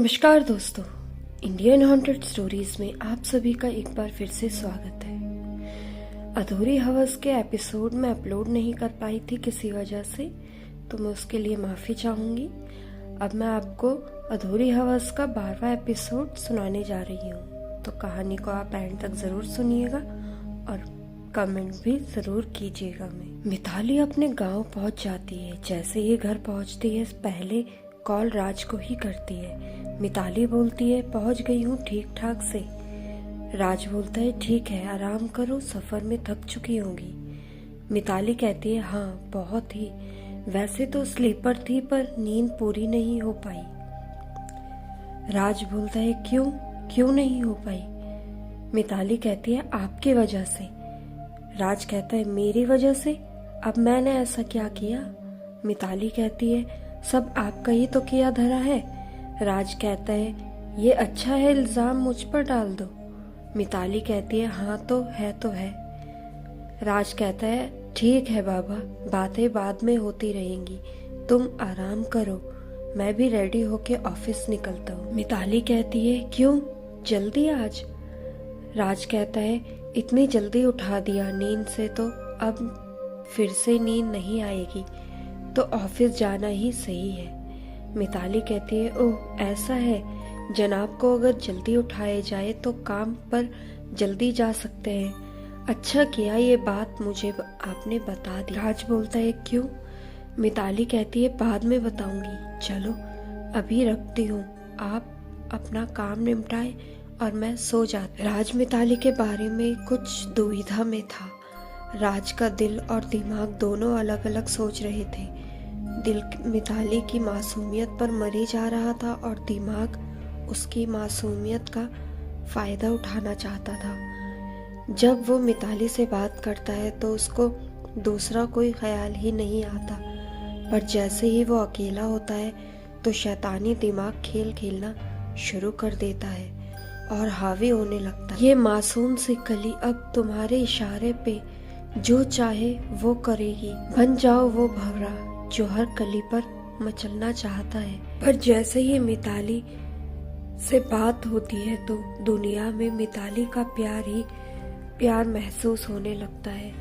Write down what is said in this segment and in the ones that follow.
नमस्कार दोस्तों, Indian haunted stories में आप सभी का एक बार फिर से स्वागत है। अधूरी हवस के एपिसोड में अपलोड नहीं कर पाई थी किसी वजह से, तो मैं उसके लिए माफ़ी चाहूँगी। अब मैं आपको अधूरी हवस का 12वां एपिसोड सुनाने जा रही हूँ, तो कहानी को आप एंड तक ज़रूर सुनिएगा और कमेंट भी ज़रूर कीजिएगा। मिताली अपने गांव पहुंच जाती है। जैसे ही घर पहुंचती है पहले कॉल राज को ही करती है। मिताली बोलती है पहुंच गई हूँ ठीक ठाक से। राज बोलता है ठीक है, आराम करो, सफर में थक चुकी होंगी। मिताली कहती है हाँ बहुत ही, वैसे तो स्लीपर थी पर नींद पूरी नहीं हो पाई। राज बोलता है क्यों नहीं हो पाई? मिताली कहती है आपकी वजह से। राज कहता है मेरी वजह से? अब मैंने ऐसा क्या किया? मिताली कहती है सब आपका ही तो किया धरा है। राज कहता है ये अच्छा है इल्जाम मुझ पर डाल दो। मिताली कहती है हाँ तो है। राज कहता है ठीक है बाबा, बातें बाद में होती रहेंगी, तुम आराम करो, मैं भी रेडी होके ऑफिस निकलता हूँ। मिताली कहती है क्यों, जल्दी आज? राज कहता है इतनी जल्दी उठा दिया नींद से तो अब फिर से नींद नहीं आएगी, तो ऑफिस जाना ही सही है। मिताली कहती है ओह ऐसा है, जनाब को अगर जल्दी उठाए जाए तो काम पर जल्दी जा सकते हैं। अच्छा किया ये बात मुझे आपने बता दी। राज बोलता है क्यों? मिताली कहती है बाद में बताऊंगी, चलो अभी रखती हूँ, आप अपना काम निपटाए और मैं सो जाती। राज मिताली के बारे में कुछ दुविधा में था। राज का दिल और दिमाग दोनों अलग अलग सोच रहे थे। दिल मिताली की मासूमियत पर मरे जा रहा था और दिमाग उसकी मासूमियत का फायदा उठाना चाहता था। जब वो मिताली से बात करता है तो उसको दूसरा कोई ख्याल ही नहीं आता, पर जैसे ही वो अकेला होता है तो शैतानी दिमाग खेल खेलना शुरू कर देता है और हावी होने लगता है। ये मासूम सी कली अब तुम्हारे इशारे पे जो चाहे वो करेगी, बन जाओ वो भंवरा जो हर कली पर मचलना चाहता है। पर जैसे ही मिताली से बात होती है तो दुनिया में मिताली का प्यार ही प्यार महसूस होने लगता है।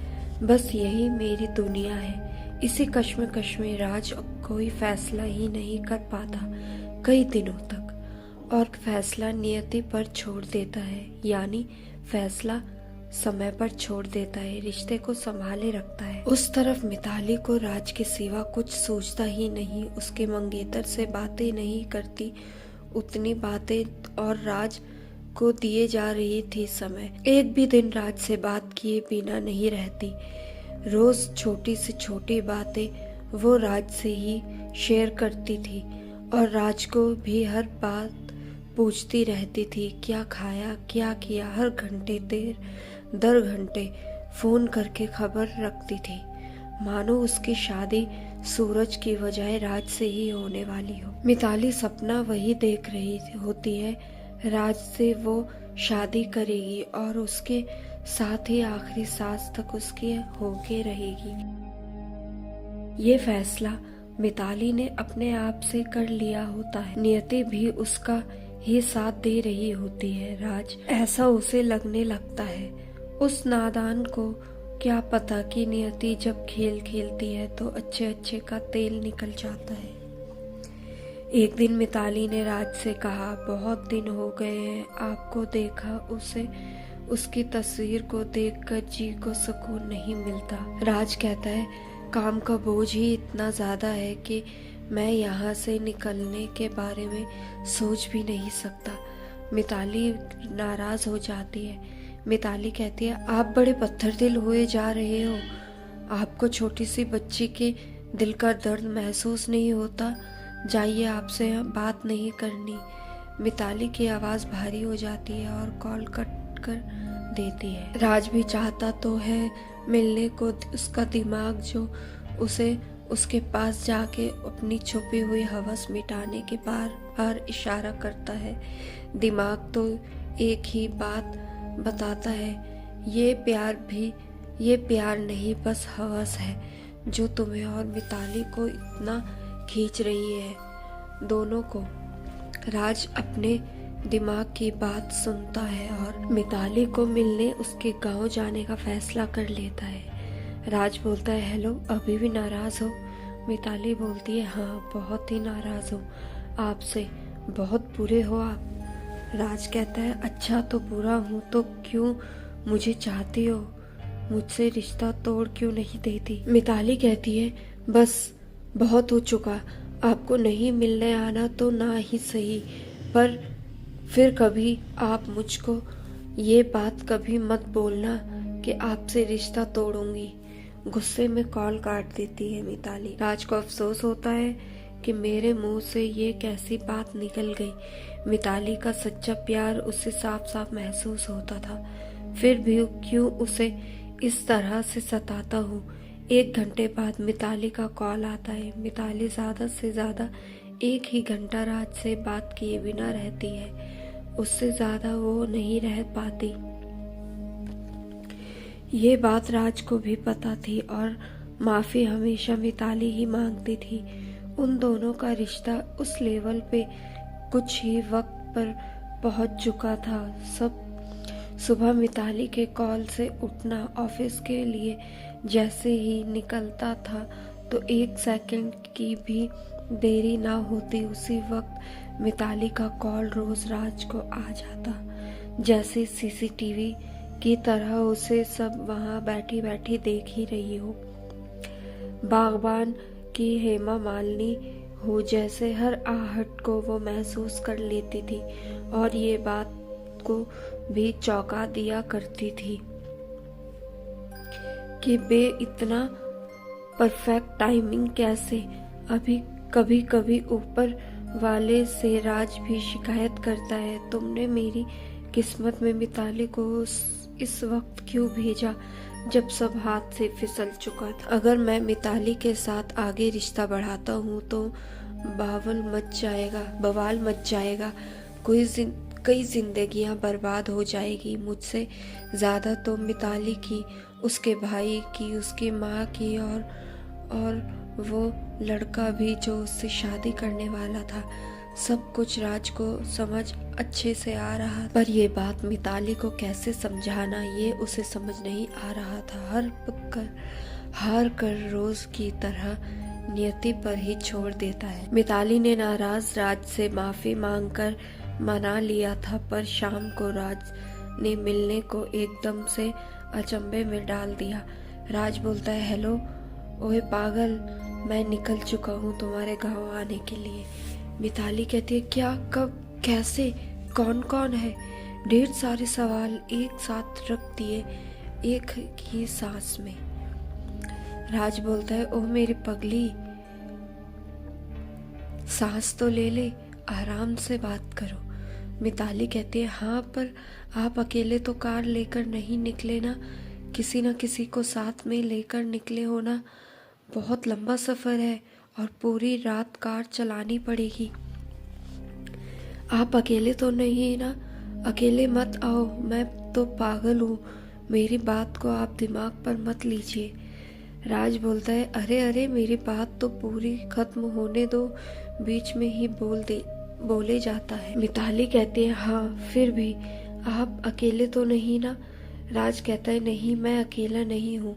बस यही मेरी दुनिया है। इसी कश्मकश में राज कोई फैसला ही नहीं कर पाता कई दिनों तक, और फैसला नियति पर छोड़ देता है, यानी फैसला समय पर छोड़ देता है, रिश्ते को संभाले रखता है। उस तरफ मिताली को राज के सिवा कुछ सोचता ही नहीं। उसके मंगेतर से बातें नहीं करती, उतनी बातें और राज को दिए जा रही थी समय। एक भी दिन राज से बात किए बिना नहीं रहती। रोज छोटी से छोटी बातें वो राज से ही शेयर करती थी और राज को भी हर बात पूछती रहती थी, क्या खाया, क्या किया। हर घंटे दर घंटे फोन करके खबर रखती थी, मानो उसकी शादी सूरज की बजाय राज से ही होने वाली हो। मिताली सपना वही देख रही होती है, राज से वो शादी करेगी और उसके साथ ही आखिरी सांस तक उसकी होके रहेगी। ये फैसला मिताली ने अपने आप से कर लिया होता है। नियति भी उसका ही साथ दे रही होती है। राज ऐसा उसे लगने लगता है। उस नादान को क्या पता कि नियति जब खेल खेलती है तो अच्छे अच्छे का तेल निकल जाता है। एक दिन मिताली ने राज से कहा बहुत दिन हो गए हैं आपको देखा, उसे उसकी तस्वीर को देखकर जी को सुकून नहीं मिलता। राज कहता है काम का बोझ ही इतना ज्यादा है कि मैं यहाँ से निकलने के बारे में सोच भी नहीं सकता। मिताली नाराज हो जाती है। मिताली कहती है आप बड़े पत्थर दिल हुए जा रहे हो, आपको छोटी सी बच्ची के दिल का दर्द महसूस नहीं होता, जाइए आपसे बात नहीं करनी। मिताली की आवाज भारी हो जाती है और कॉल कट कर देती है। राज भी चाहता तो है मिलने को, उसका दिमाग जो उसे उसके पास जाके अपनी छुपी हुई हवस मिटाने के बार बार इशारा करता है। दिमाग तो एक ही बात बताता है, ये प्यार नहीं बस हवस है जो तुम्हें और मिताली को इतना खींच रही है दोनों को। राज अपने दिमाग की बात सुनता है और मिताली को मिलने उसके गांव जाने का फैसला कर लेता है। राज बोलता है, हेलो, अभी भी नाराज हो? मिताली बोलती है, हाँ, बहुत ही नाराज हूँ आपसे, बहुत बुरे हो आप। राज कहता है, अच्छा तो बुरा हूँ तो क्यों मुझे चाहती हो, मुझसे रिश्ता तोड़ क्यों नहीं देती? मिताली कहती है, बस बहुत हो चुका, आपको नहीं मिलने आना तो ना ही सही, पर फिर कभी आप मुझको ये बात कभी मत बोलना कि आपसे रिश्ता तोड़ूंगी। गुस्से में कॉल काट देती है मिताली। राज को अफसोस होता है कि मेरे मुंह से ये कैसी बात निकल गई। मिताली का सच्चा प्यार उसे साफ साफ महसूस होता था, फिर भी क्यों उसे इस तरह से सताता हूँ। 1 घंटे बाद मिताली का कॉल आता है। मिताली ज्यादा से ज्यादा 1 ही घंटा राज से बात किए बिना रहती है, उससे ज्यादा वो नहीं रह पाती। ये बात राज को भी पता थी और माफी हमेशा मिताली ही मांगती थी। उन दोनों का रिश्ता उस लेवल पे कुछ ही वक्त पर पहुंच चुका था। सब सुबह मिताली के कॉल से उठना, ऑफिस के लिए जैसे ही निकलता था तो 1 सेकंड की भी देरी ना होती, उसी वक्त मिताली का कॉल रोज राज को आ जाता, जैसे सीसीटीवी की तरह उसे सब वहां बैठी बैठी देख ही रही हो। बागबान की हेमा मालिनी हो, जैसे हर आहट को वो महसूस कर लेती थी और ये बात को भी चौंका दिया करती थी कि बे इतना परफेक्ट टाइमिंग कैसे। अभी कभी कभी ऊपर वाले से राज भी शिकायत करता है, तुमने मेरी किस्मत में मिताली को इस वक्त क्यों भेजा जब सब हाथ से फिसल चुका था। अगर मैं मिताली के साथ आगे रिश्ता बढ़ाता हूँ तो बवाल मच जाएगा, कई जिंदगियां बर्बाद हो जाएगी। मुझसे ज्यादा तो मिताली की, उसके भाई की, उसकी माँ की और वो लड़का भी जो उससे शादी करने वाला था। सब कुछ राज को समझ अच्छे से आ रहा, पर ये बात मिताली को कैसे समझाना ये उसे समझ नहीं आ रहा था। हार कर रोज की तरह नियति पर ही छोड़ देता है। मिताली ने नाराज राज से माफी मांगकर मना लिया था, पर शाम को राज ने मिलने को एकदम से अचंभे में डाल दिया। राज बोलता है, हेलो, ओए पागल, मैं निकल चुका हूँ तुम्हारे गांव आने के लिए। मिताली कहती है, क्या, कब, कैसे, कौन कौन है? ढेर सारे सवाल एक साथ रख दिए एक ही सांस में। राज बोलता है, ओह मेरी पगली, सांस तो ले ले, आराम से बात करो। मिताली कहती है, हाँ, पर आप अकेले तो कार लेकर नहीं निकले ना, किसी न किसी को साथ में लेकर निकले हो ना। बहुत लंबा सफर है और पूरी रात कार चलानी पड़ेगी। आप अकेले तो नहीं ना, अकेले मत आओ, मैं तो पागल हूँ, मेरी बात को आप दिमाग पर मत लीजिए। राज बोलता है, अरे अरे, मेरी बात तो पूरी खत्म होने दो, बीच में ही बोले जाता है। मिताली कहती है, हाँ, फिर भी आप अकेले तो नहीं ना। राज कहता है, नहीं, मैं अकेला नहीं हूँ।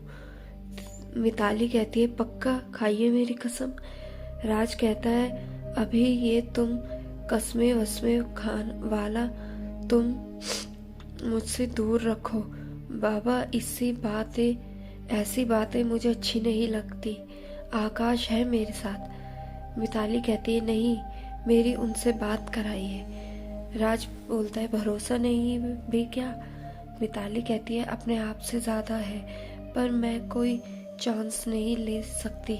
मिताली कहती है, पक्का, खाइए मेरी कसम। राज कहता है, अभी ये तुम कसमें वस्में खान वाला तुम मुझसे दूर रखो बाबा, ऐसी बातें मुझे अच्छी नहीं लगती। आकाश है मेरे साथ। मिताली कहती है, नहीं, मेरी उनसे बात कराइए। राज बोलता है, भरोसा नहीं भी क्या? मिताली कहती है, अपने आप से ज्यादा है, पर मैं कोई चांस नहीं ले सकती।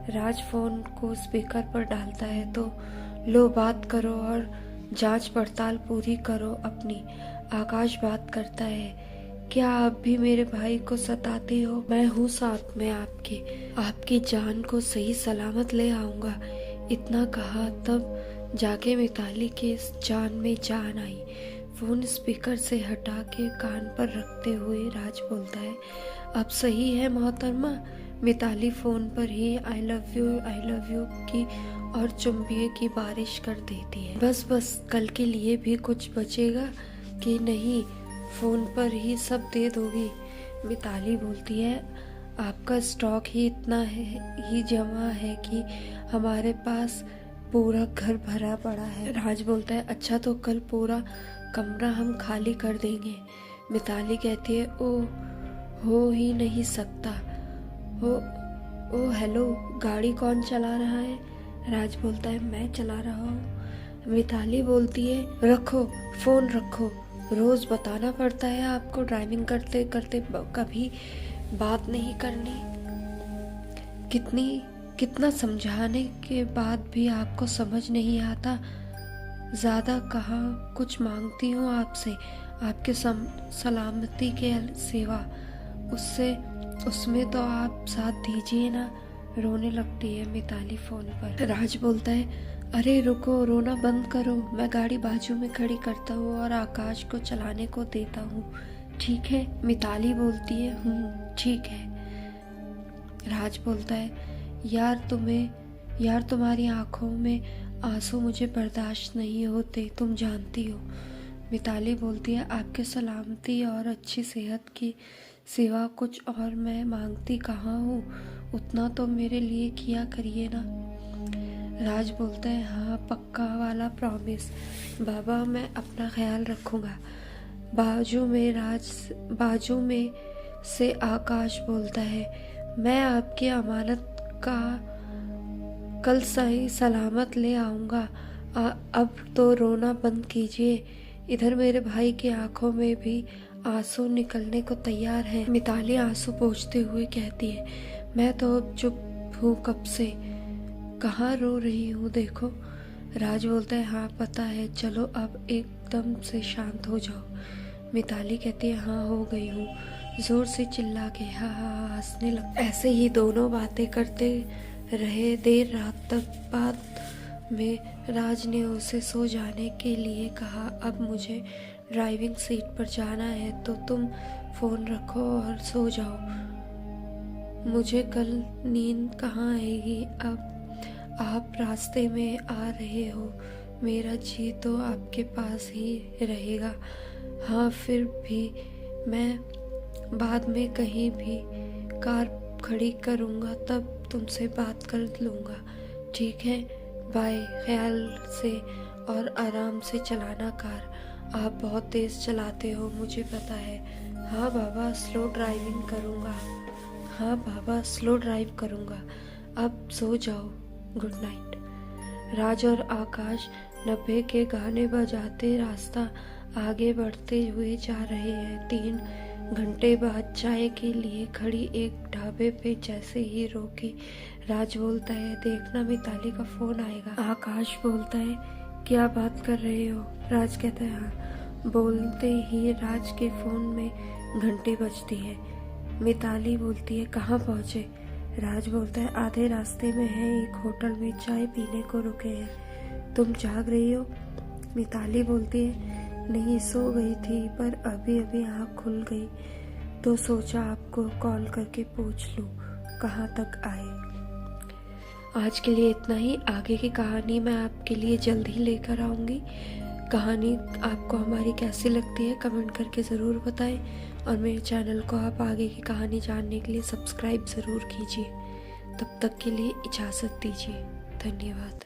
राज फोन को स्पीकर पर डालता है तो, लो, बात करो और जांच पड़ताल पूरी करो अपनी। आकाश बात करता है, क्या आप भी मेरे भाई को सताती हो? मैं हूँ साथ में आपकी जान को सही सलामत ले आऊंगा। इतना कहा तब जाके मिताली के जान में जान आई। फोन स्पीकर से हटा के कान पर रखते हुए राज बोलता है, अब सही है मोहतरमा। मिताली फोन पर ही आई लव यू की और चुम्बियों की बारिश कर देती है। बस बस कल के लिए भी कुछ बचेगा कि नहीं, फोन पर ही सब दे दोगी। मिताली बोलती है आपका स्टॉक ही इतना ही जमा है कि हमारे पास पूरा घर भरा पड़ा है। राज बोलता है अच्छा तो कल पूरा कमरा हम खाली कर देंगे। मिताली कहती है ओ हो ही नहीं सकता। ओ हेलो, गाड़ी कौन चला रहा है? राज बोलता है मैं चला रहा हूँ। मिताली बोलती है रखो फोन रखो, रोज बताना पड़ता है आपको ड्राइविंग करते करते कभी बात नहीं करनी। कितना समझाने के बाद भी आपको समझ नहीं आता। ज्यादा कहाँ कुछ मांगती हूँ आपसे, आपके सलामती के सेवा, उसमें तो आप साथ दीजिए ना। रोने लगती है मिताली फोन पर। राज बोलता है अरे रुको, रोना बंद करो, मैं गाड़ी बाजू में खड़ी करता हूँ और आकाश को चलाने को देता हूँ, ठीक है? मिताली बोलती है ठीक है। राज बोलता है यार तुम्हारी आंखों में आंसू मुझे बर्दाश्त नहीं होते, तुम जानती हो। मिताली बोलती है आपके सलामती और अच्छी सेहत की सिवा कुछ और मैं मांगती कहाँ हूँ, उतना तो मेरे लिए किया करिए ना। राज बोलता है हाँ पक्का वाला प्रॉमिस बाबा, मैं अपना ख्याल रखूँगा। बाजू में से आकाश बोलता है मैं आपकी अमानत का कल सही सलामत ले आऊँगा, अब तो रोना बंद कीजिए। इधर मेरे भाई की आंखों में भी आंसू निकलने को तैयार है। मिताली आंसू पोंछते हुए कहती है मैं तो अब चुप हूँ कब से, कहाँ रो रही हूँ देखो। राज बोलता है हाँ पता है, चलो अब एकदम से शांत हो जाओ। मिताली कहती है हाँ हो गई हूँ, जोर से चिल्ला के हाँ हंसने लग। ऐसे ही दोनों बातें करते रहे देर रात तक। बाद में राज ने उसे सो जाने के लिए कहा अब मुझे ड्राइविंग सीट पर जाना है तो तुम फोन रखो और सो जाओ, मुझे कल नींद कहाँ आएगी। अब आप रास्ते में आ रहे हो, मेरा जी तो आपके पास ही रहेगा। हाँ फिर भी मैं बाद में कहीं भी कार खड़ी करूँगा तब तुमसे बात कर लूँगा, ठीक है? बाय, ख्याल से और आराम से चलाना कार, आप बहुत तेज चलाते हो मुझे पता है। हाँ बाबा स्लो ड्राइव करूँगा। अब सो जाओ, गुड नाइट। राज और आकाश 90 के गाने बजाते रास्ता आगे बढ़ते हुए जा रहे हैं। 3 घंटे बाद चाय के लिए खड़ी एक ढाबे पे जैसे ही रोकी, राज बोलता है देखना मिताली का फोन आएगा। आकाश बोलता है क्या बात कर रहे हो? राज कहता है हाँ। बोलते ही राज के फोन में घंटी बजती है। मिताली बोलती है कहाँ पहुँचे? राज बोलता है आधे रास्ते में है, एक होटल में चाय पीने को रुके हैं। तुम जाग रही हो? मिताली बोलती है नहीं, सो गई थी पर अभी अभी आँख खुल गई तो सोचा आपको कॉल करके पूछ लूँ कहाँ तक आए। आज के लिए इतना ही। आगे की कहानी मैं आपके लिए जल्द ही लेकर आऊँगी। कहानी आपको हमारी कैसी लगती है कमेंट करके ज़रूर बताएं और मेरे चैनल को आप आगे की कहानी जानने के लिए सब्सक्राइब ज़रूर कीजिए। तब तक के लिए इजाज़त दीजिए। धन्यवाद।